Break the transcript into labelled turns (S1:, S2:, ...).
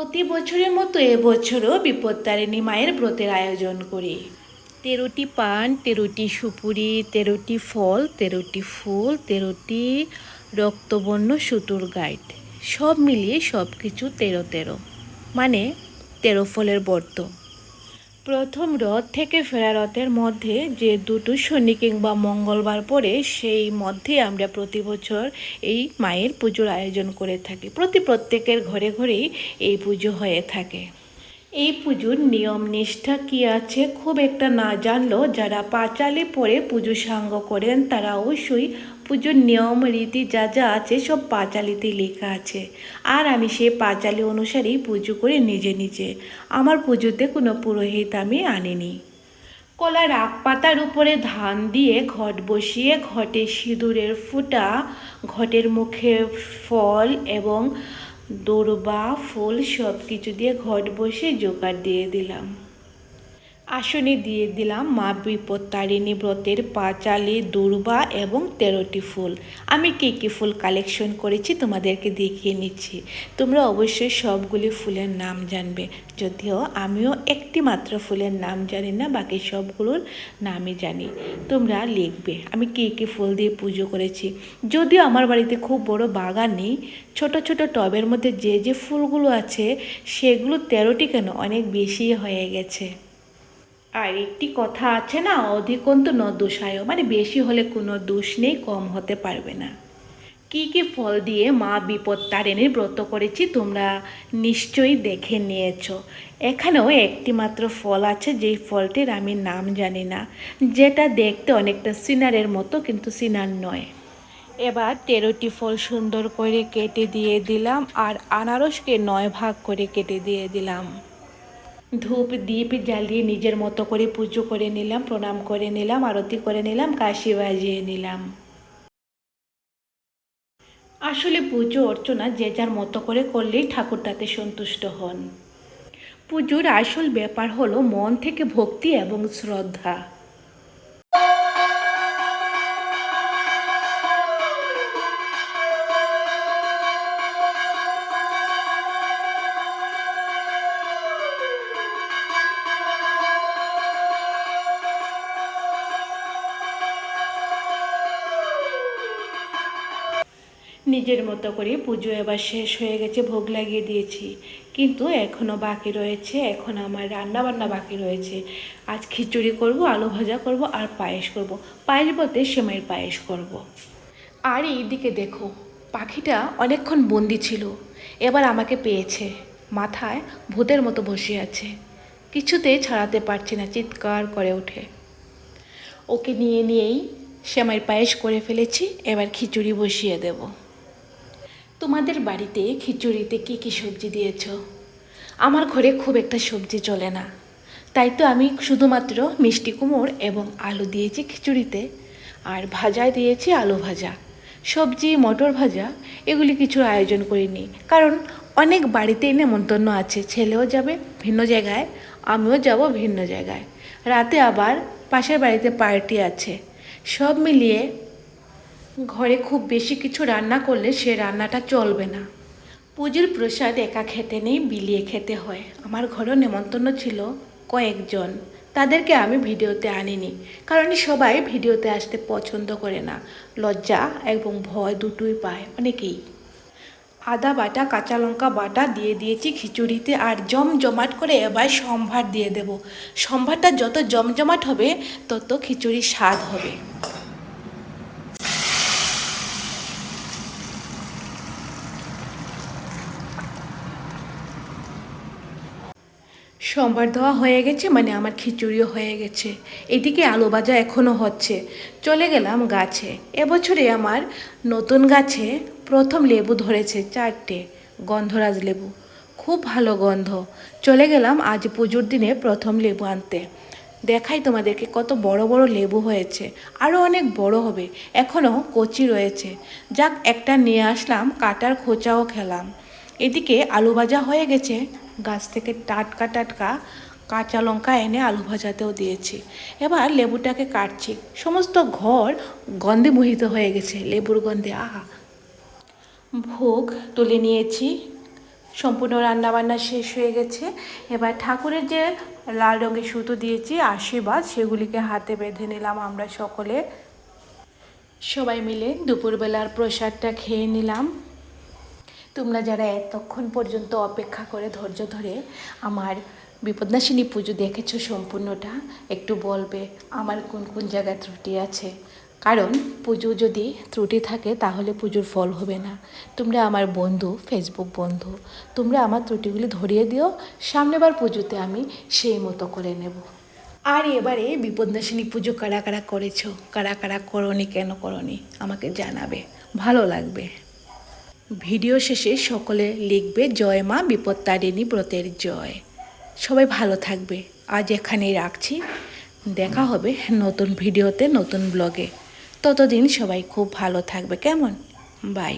S1: প্রতি বছরের মতো এবছরও বিপত্তারিণী মায়ের ব্রতের আয়োজন করি। 13টি পান, 13টি সুপুরি, 13টি ফল, 13টি ফুল, 13টি রক্তবর্ণ সুতোর গাইড, সব মিলিয়ে সব কিছু 13 মানে 13 ফলের ব্রত। প্রথম রথ থেকে ফেরা রথের মধ্যে যে দুটো শনি কিংবা মঙ্গলবার পড়ে সেই মধ্যে আমরা প্রতি বছর এই মায়ের পুজোর আয়োজন করে থাকি। প্রত্যেকের ঘরে ঘরেই এই পুজো হয়ে থাকে। এই পুজোর নিয়ম নিষ্ঠা কী আছে খুব একটা না জানলেও যারা পাঁচালি পরে পুজো সাঙ্গ করেন তারা অবশ্যই পুজোর নিয়ম রীতি যা যা আছে সব পাঁচালিতে লেখা আছে। আর আমি সেই পাঁচালি অনুসারেই পুজো করি নিজে নিজে। আমার পুজোতে কোনো পুরোহিত আমি আনিনি। কলার আক পাতার উপরে ধান দিয়ে ঘট বসিয়ে ঘটে সিঁদুরের ফুটা, ঘটের মুখে ফল এবং দূর্বা ফুল সব কিছু দিয়ে ঘট বসে জোগাড় দিয়ে দিলাম। আসনে দিয়ে দিলাম মা বিপত্তারিণী ব্রতের পাঁচালি, দূর্বা এবং 13টি ফুল। আমি কী ফুল কালেকশন করেছি তোমাদেরকে দেখিয়ে নিচ্ছি। তোমরা অবশ্যই সবগুলি ফুলের নাম জানবে, যদিও আমিও একটি মাত্র ফুলের নাম জানি না, বাকি সবগুলোর নামই জানি। তোমরা লিখবে আমি কী ফুল দিয়ে পুজো করেছি। যদিও আমার বাড়িতে খুব বড় বাগান নেই, ছোট ছোট টবের মধ্যে যে ফুলগুলো আছে সেগুলো 13টি কেন অনেক বেশি হয়ে গেছে। আর একটি কথা আছে না, অধিকন্তু ন দোষায়, মানে বেশি হলে কোনো দোষ নেই, কম হতে পারবে না। কী ফল দিয়ে মা বিপত্তারিণীর ব্রত করেছি তোমরা নিশ্চয়ই দেখে নিয়েছো। এখানেও একটি মাত্র ফল আছে যেই ফলটির আমি নাম জানি না, যেটা দেখতে অনেকটা সিনারের মতো কিন্তু সিনার নয়। এবার 13টি ফল সুন্দর করে কেটে দিয়ে দিলাম আর আনারসকে 9 ভাগ করে কেটে দিয়ে দিলাম। ধূপ দীপ জ্বালিয়ে নিজের মতো করে পুজো করে নিলাম, প্রণাম করে নিলাম, আরতি করে নিলাম, কাশি বাজিয়ে নিলাম। আসলে পুজো অর্চনা যে যার মতো করে করলেই ঠাকুর তাতে সন্তুষ্ট হন। পুজোর আসল ব্যাপার হলো মন থেকে ভক্তি এবং শ্রদ্ধা। নিজের মতো করে পুজো এবার শেষ হয়ে গেছে, ভোগ লাগিয়ে দিয়েছি, কিন্তু এখনও বাকি রয়েছে। এখন আমার রান্নাবান্না বাকি রয়েছে। আজ খিচুড়ি করব, আলু ভাজা করব আর পায়েস করব। পায়েস বলতে সেমাইয়ের পায়েস করব। আর এই দিকে দেখো, পাখিটা অনেকক্ষণ বন্দি ছিল, এবার আমাকে পেয়েছে, মাথায় ভূতের মতো বসে আছে, কিছুতেই ছাড়াতে পারছি না, চিৎকার করে ওঠে। ওকে নিয়েই সেমাইয়ের পায়েস করে ফেলেছি, এবার খিচুড়ি বসিয়ে দেব। তোমাদের বাড়িতে খিচুড়িতে কী সবজি দিয়েছ? আমার ঘরে খুব একটা সবজি চলে না, তাই তো আমি শুধুমাত্র মিষ্টি কুমড় এবং আলু দিয়েছি খিচুড়িতে, আর ভাজায় দিয়েছি আলু ভাজা। সবজি মটর ভাজা এগুলি কিছুর আয়োজন করিনি, কারণ অনেক বাড়িতেই নেমন্তন্ন আছে। ছেলেও যাবে ভিন্ন জায়গায়, আমিও যাব ভিন্ন জায়গায়, রাতে আবার পাশের বাড়িতে পার্টি আছে। সব মিলিয়ে ঘরে খুব বেশি কিছু রান্না করলে সে রান্নাটা চলবে না। পুজোর প্রসাদ একা খেতে নেই, বিলিয়ে খেতে হয়। আমার ঘরেও নেমন্তন্ন ছিল কয়েকজন, তাদেরকে আমি ভিডিওতে আনিনি, কারণ সবাই ভিডিওতে আসতে পছন্দ করে না, লজ্জা এবং ভয় দুটোই পায় অনেকেই। আদা বাটা, কাঁচা লঙ্কা বাটা দিয়ে দিয়েছি খিচুড়িতে, আর জমজমাট করে এবার সম্ভার দিয়ে দেব। সম্ভারটা যত জমজমাট হবে তত খিচুড়ির স্বাদ হবে। সম্বার দেওয়া হয়ে গেছে, মানে আমার খিচুড়িও হয়ে গেছে। এদিকে আলু ভাজা এখনও হচ্ছে। চলে গেলাম গাছে। এবছরে আমার নতুন গাছে প্রথম লেবু ধরেছে 4টে, গন্ধরাজ লেবু, খুব ভালো গন্ধ। চলে গেলাম আজ পুজোর দিনে প্রথম লেবু আনতে। দেখাই তোমাদেরকে কত বড় বড় লেবু হয়েছে, আরও অনেক বড় হবে, এখনও কচি রয়েছে। যাক, একটা নিয়ে আসলাম, কাটার খোঁচাও খেলাম। এদিকে আলু ভাজা হয়ে গেছে, গাছ থেকে টাটকা টাটকা কাঁচা লঙ্কা এনে আলু ভাজাতেও দিয়েছি। এবার লেবুটাকে কাটছি, সমস্ত ঘর গন্ধে মোহিত হয়ে গেছে লেবুর গন্ধে। আহা! ভোগ তুলে নিয়েছি, সম্পূর্ণ রান্নাবান্না শেষ হয়ে গেছে। এবার ঠাকুরের যে লাল রঙের সুতো দিয়েছি আশীর্বাদ, সেগুলিকে হাতে বেঁধে নিলাম আমরা সকলে। সবাই মিলে দুপুরবেলার প্রসাদটা খেয়ে নিলাম। তোমরা যারা এতক্ষণ পর্যন্ত অপেক্ষা করে ধৈর্য ধরে আমার বিপদনাশিনী পুজো দেখেছো সম্পূর্ণটা, একটু বলবে আমার কোন কোন জায়গায় ত্রুটি আছে। কারণ পুজো যদি ত্রুটি থাকে তাহলে পুজোর ফল হবে না। তোমরা আমার বন্ধু, ফেসবুক বন্ধু, তোমরা আমার ত্রুটিগুলি ধরিয়ে দিও, সামনেবার পুজোতে আমি সেই মতো করে নেব। আর এবারে বিপদনাশিনী পুজো কারা কারা করেছো, কারা কারা করনি, কেন করনি আমাকে জানাবে, ভালো লাগবে। ভিডিও শেষে সকলে লিখবে জয় মা বিপত্তারিণী ব্রতের জয়। সবাই ভালো থাকবে। আজ এখানেই রাখছি, দেখা হবে নতুন ভিডিওতে, নতুন ব্লগে। ততদিন সবাই খুব ভালো থাকবে, কেমন? বাই।